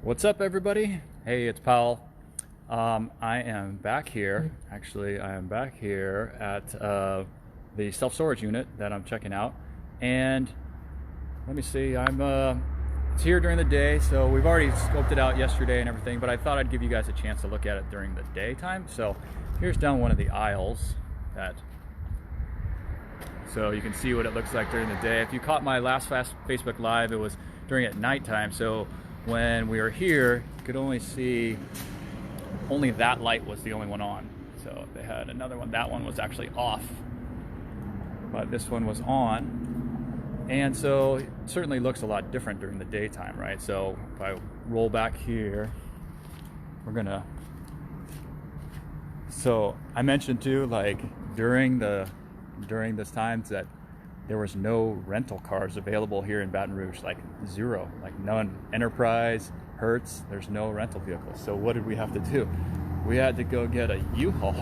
What's up, everybody? Hey, it's Powell. I am back here. Actually, I am back here at the self-storage unit that I'm checking out. And let me see, it's here during the day, so we've already scoped it out yesterday and everything, but I thought I'd give you guys a chance to look at it during the daytime. So here's down one of the aisles so you can see what it looks like during the day. If you caught my last Facebook Live, it was during at nighttime. So when we were here, you could only see only that light was the only one on. So they had another one. That one was actually off, but this one was on. And so it certainly looks a lot different during the daytime, right? So if I roll back here, so I mentioned too, like during this time that there was no rental cars available here in Baton Rouge, like zero, like none. Enterprise, Hertz, there's no rental vehicles. So what did we have to do? We had to go get a U-Haul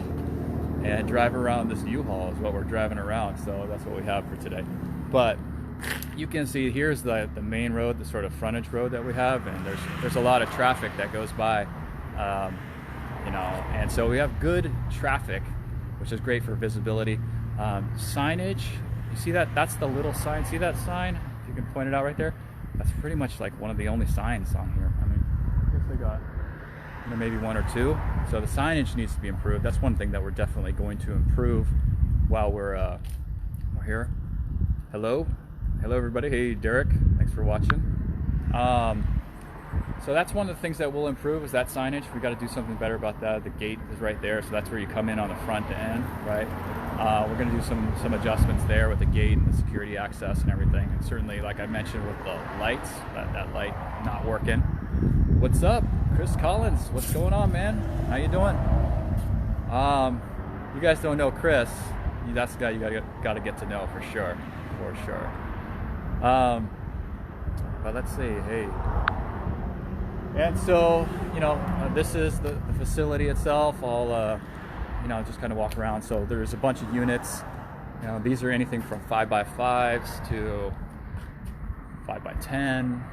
and drive around. This U-Haul is what we're driving around. So that's what we have for today. But you can see here's the main road, the sort of frontage road that we have, and there's a lot of traffic that goes by, and so we have good traffic, which is great for visibility. Signage, you see that? That's the little sign. See that sign? If you can point it out right there. That's pretty much like one of the only signs on here. I mean, I guess they got maybe one or two. So the signage needs to be improved. That's one thing that we're definitely going to improve while we're here. Hello everybody. Hey Derek, thanks for watching. So that's one of the things that we'll improve is that signage. We got to do something better about that. The gate is right there, so that's where you come in on the front end, right? We're going to do some adjustments there with the gate and the security access and everything. And certainly, like I mentioned, with the lights, that light not working. What's up, Chris Collins? What's going on, man? How you doing? You guys don't know Chris. That's the guy you got to get to know for sure. But let's see. Hey. And so, this is the facility itself. I'll, just kind of walk around. So there's a bunch of units. These are anything from 5x5s to 5x10,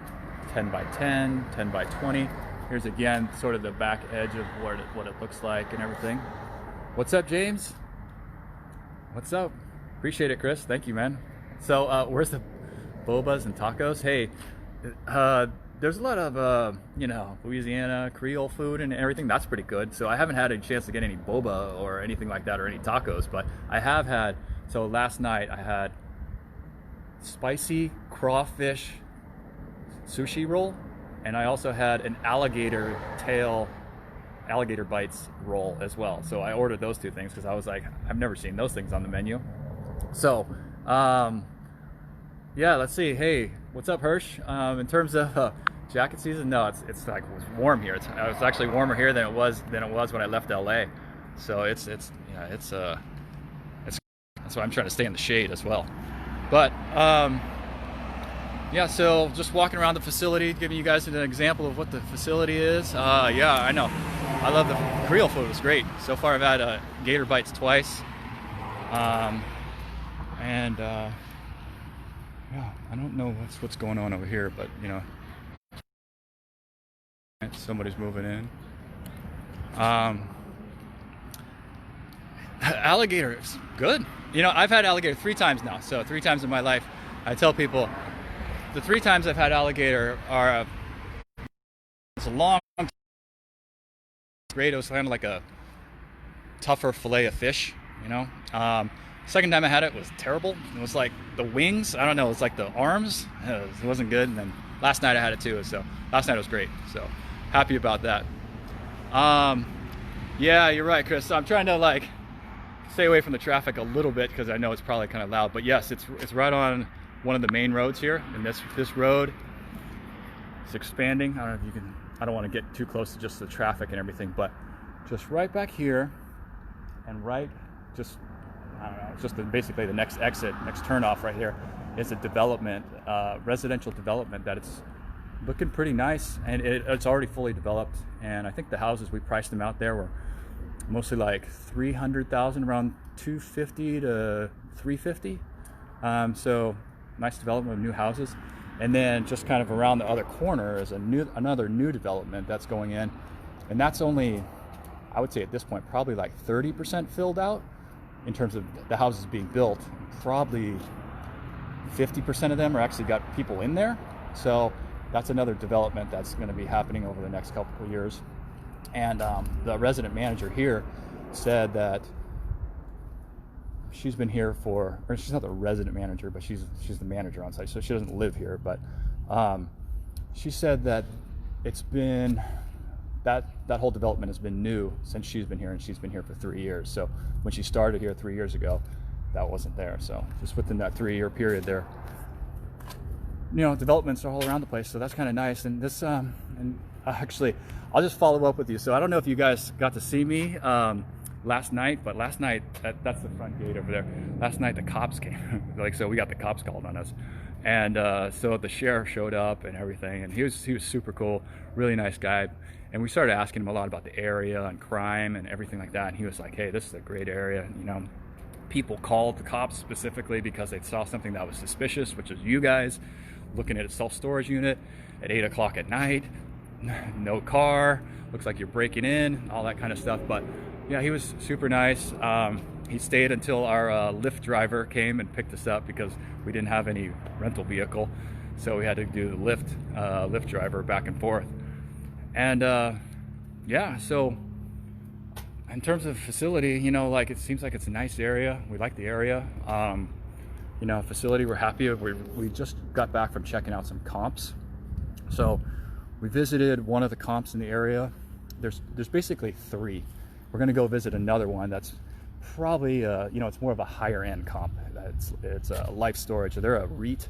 10x10, 10x20. Here's again sort of the back edge of what it looks like and everything. What's up, James? What's up? Appreciate it, Chris. Thank you, man. So where's the bobas and tacos? Hey, there's a lot of, Louisiana Creole food and everything. That's pretty good. So I haven't had a chance to get any boba or anything like that or any tacos, but I have had, so last night I had spicy crawfish sushi roll, and I also had an alligator bites roll as well. So I ordered those two things because I was like, I've never seen those things on the menu. So, yeah, let's see. Hey, what's up, Hirsch? In terms of jacket season, no, it's warm here. It's actually warmer here than it was when I left LA. So it's that's why I'm trying to stay in the shade as well. But yeah, so just walking around the facility, giving you guys an example of what the facility is. Yeah, I know. I love the Creole food. It's great. So far, I've had gator bites twice. Yeah, I don't know what's going on over here, but somebody's moving in. Alligator is good. I've had alligator 3 times now, so 3 times in my life. I tell people the 3 times I've had alligator are it's a long time. Great. It was kind of like a tougher fillet of fish, Second time I had it was terrible. It was like the wings. I don't know. It's like the arms. It wasn't good. And then last night I had it too. So last night was great. So happy about that. Yeah, you're right, Chris. So I'm trying to stay away from the traffic a little bit because I know it's probably kind of loud. But yes, it's right on one of the main roads here. And this road is expanding. I don't know if you can. I don't want to get too close to just the traffic and everything, but just right back here and it's just basically the next exit, next turnoff right here is a development, residential development that it's looking pretty nice, and it's already fully developed. And I think the houses, we priced them out there, were mostly like 300,000, around 250 to 350. So nice development of new houses. And then just kind of around the other corner is another new development that's going in, and that's only, I would say at this point, probably like 30% filled out in terms of the houses being built. Probably 50% of them are actually got people in there. So that's another development that's going to be happening over the next couple of years. And the resident manager here said that she's been here for, or she's not the resident manager, but she's the manager on site, so she doesn't live here. But she said that it's been, that whole development has been new since she's been here, and she's been here for 3 years. So when she started here 3 years ago, that wasn't there. So just within that 3-year period there, you know, developments are all around the place. So that's kind of nice. And this, actually, I'll just follow up with you. So I don't know if you guys got to see me last night, but last night, that's the front gate over there. Last night the cops came. Like, so we got the cops called on us. And so the sheriff showed up and everything, and he was super cool, really nice guy. And we started asking him a lot about the area and crime and everything like that. And he was like, hey, this is a great area. You know, people called the cops specifically because they saw something that was suspicious, which is you guys looking at a self-storage unit at 8 o'clock at night, no car, looks like you're breaking in, all that kind of stuff. But yeah, he was super nice. He stayed until our Lyft driver came and picked us up because we didn't have any rental vehicle. So we had to do the Lyft driver back and forth. And yeah, so in terms of facility, you know, like, it seems like it's a nice area. We like the area. You know, facility, we're happy. We just got back from checking out some comps. So we visited one of the comps in the area. There's basically 3. We're gonna go visit another one that's probably, you know, it's more of a higher end comp. It's a life storage. They're a REIT,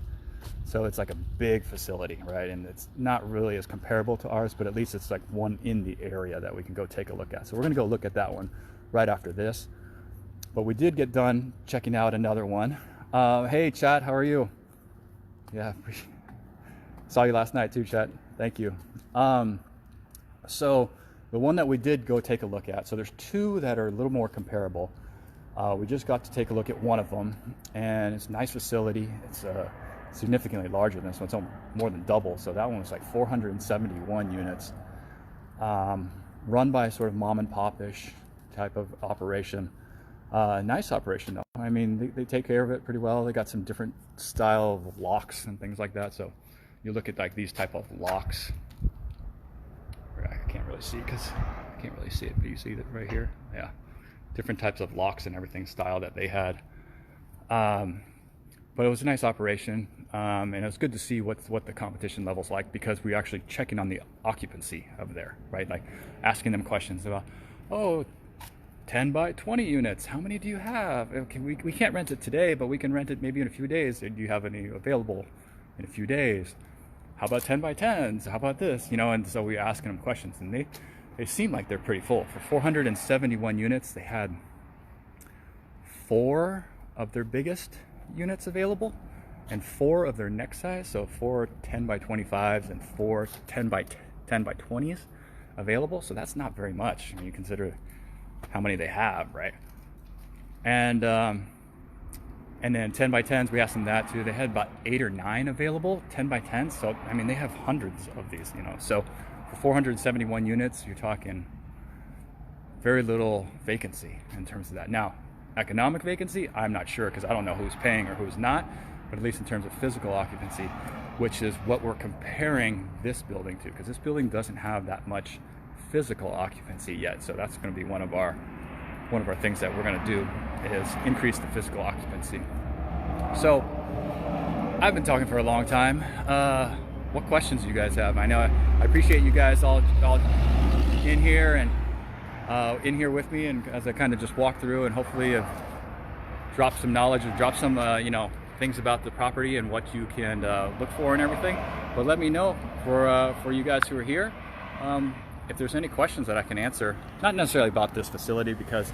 so it's like a big facility, right? And it's not really as comparable to ours, but at least it's like one in the area that we can go take a look at. So we're gonna go look at that one right after this. But we did get done checking out another one. Hey, chat, how are you? Yeah, saw you last night too, chat. Thank you. So the one that we did go take a look at, so there's 2 that are a little more comparable. We just got to take a look at one of them, and it's a nice facility. It's significantly larger than this one. It's more than double. So that one was like 471 units, run by sort of mom and pop-ish type of operation. Nice operation though. I mean, they take care of it pretty well. They got some different style of locks and things like that. So you look at like these type of locks. I can't really see because I can't really see it, but you see that right here. Yeah, different types of locks and everything style that they had. But it was a nice operation, and it was good to see what the competition level's like, because we're actually checking on the occupancy of there, right? Like asking them questions about, oh, 10 by 20 units, how many do you have? Okay, we can't rent it today, but we can rent it maybe in a few days. Do you have any available in a few days? How about 10 by 10s? How about this? You know, and so we're asking them questions, and they seem like they're pretty full. For 471 units, they had 4 of their biggest units available and 4 of their next size. So 4 10 by 25s and 4 10 by 20s available. So that's not very much when you consider how many they have, right? And then 10 by 10s, we asked them that too. They had about 8 or 9 available 10 by 10s. So I mean, they have hundreds of these, you know. So for 471 units, you're talking very little vacancy in terms of that. Now, economic vacancy, I'm not sure, because I don't know who's paying or who's not, but at least in terms of physical occupancy, which is what we're comparing this building to, because this building doesn't have that much physical occupancy yet. So that's going to be one of our things that we're going to do, is increase the physical occupancy. So I've been talking for a long time. What questions do you guys have? I know I appreciate you guys all in here and in here with me, and as I kind of just walk through and hopefully drop some knowledge or drop some you know, things about the property and what you can look for and everything. But let me know for you guys who are here, if there's any questions that I can answer, not necessarily about this facility, because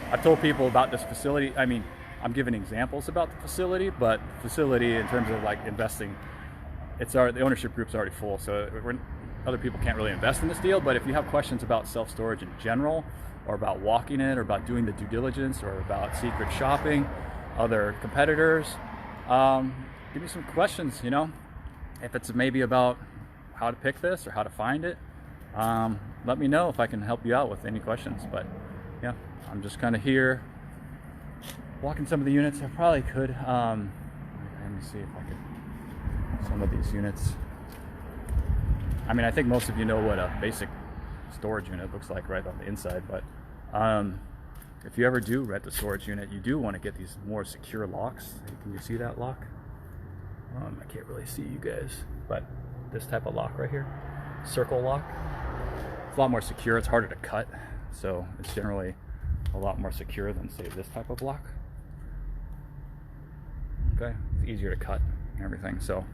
I've told people about this facility. I mean, I'm giving examples about the facility, but facility in terms of like investing, the ownership group's already full, so other people can't really invest in this deal. But if you have questions about self-storage in general, or about walking it, or about doing the due diligence, or about secret shopping, other competitors, give me some questions, you know. if it's maybe about how to pick this or how to find it, let me know if I can help you out with any questions. But yeah, I'm just kind of here walking some of the units. I probably could, let me see if I could, some of these units. I mean, I think most of you know what a basic storage unit looks like right on the inside, but if you ever do rent a storage unit, you do want to get these more secure locks. Can you see that lock? I can't really see you guys, but this type of lock right here, circle lock, it's a lot more secure. It's harder to cut, so it's generally a lot more secure than, say, this type of lock. Okay, it's easier to cut and everything. So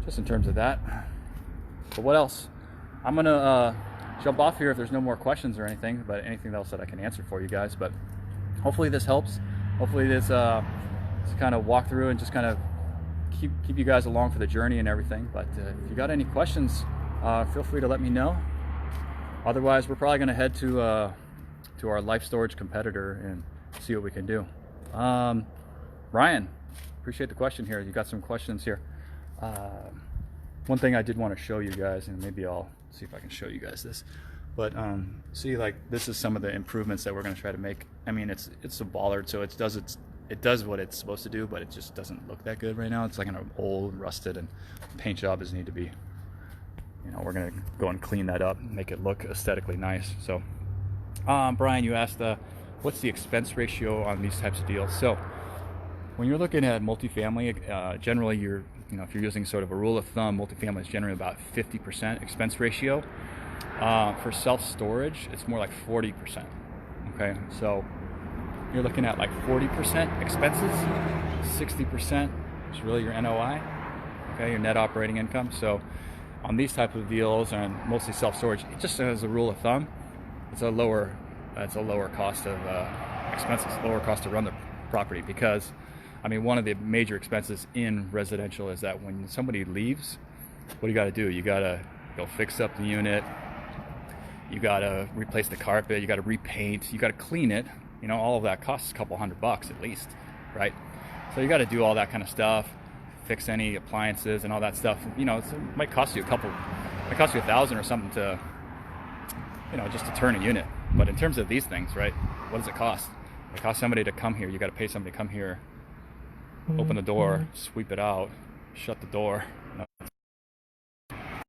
just in terms of that. But what else? I'm gonna jump off here if there's no more questions or anything, but anything else that I can answer for you guys. But hopefully this helps. Hopefully this kind of walk through and just kind of keep you guys along for the journey and everything. But if you got any questions, feel free to let me know. Otherwise, we're probably gonna head to our life storage competitor and see what we can do. Ryan, appreciate the question here. You got some questions here. One thing I did want to show you guys, and maybe I'll see if I can show you guys this, but see, like, this is some of the improvements that we're going to try to make. I mean, it's a bollard, so it does what it's supposed to do, but it just doesn't look that good right now. It's like an old, rusted, and paint jobs need to be, you know, we're going to go and clean that up and make it look aesthetically nice. So Brian, you asked what's the expense ratio on these types of deals. So when you're looking at multifamily, generally if you're using sort of a rule of thumb, multifamily is generally about 50% expense ratio. For self-storage, it's more like 40%. Okay, so you're looking at like 40% expenses, 60% is really your NOI, okay, your net operating income. So on these type of deals, and mostly self-storage, just as a rule of thumb, it's a lower cost of expenses, lower cost to run the property, because I mean, one of the major expenses in residential is that when somebody leaves, what do you got to do? You got to go fix up the unit, you got to replace the carpet, you got to repaint, you got to clean it. You know, all of that costs a couple $100 at least, right? So you got to do all that kind of stuff, fix any appliances and all that stuff. You know, it might cost you $1,000 or something to, you know, just to turn a unit. But in terms of these things, right, what does it cost? It costs somebody to come here. You got to pay somebody to come here, open the door, sweep it out, shut the door,